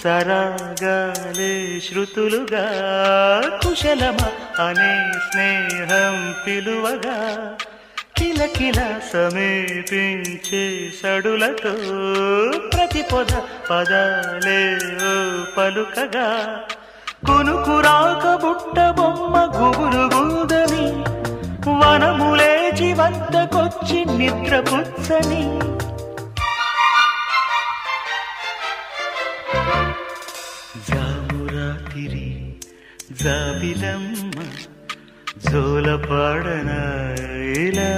సరాగాలే శృతులుగా కుశలమ అనే స్నేహం పిలువగా కిలకిల సమీపించే సడులతో ప్రతి పొద పదాలే పలుకగా కునుకురాక బుట్ట బొమ్మ గుబురుగుందని వనములేచి వద్దకొచ్చి నిద్రపుచ్చని జామురాతిరి జాబిలమ్మ జోలపాడన ఇలా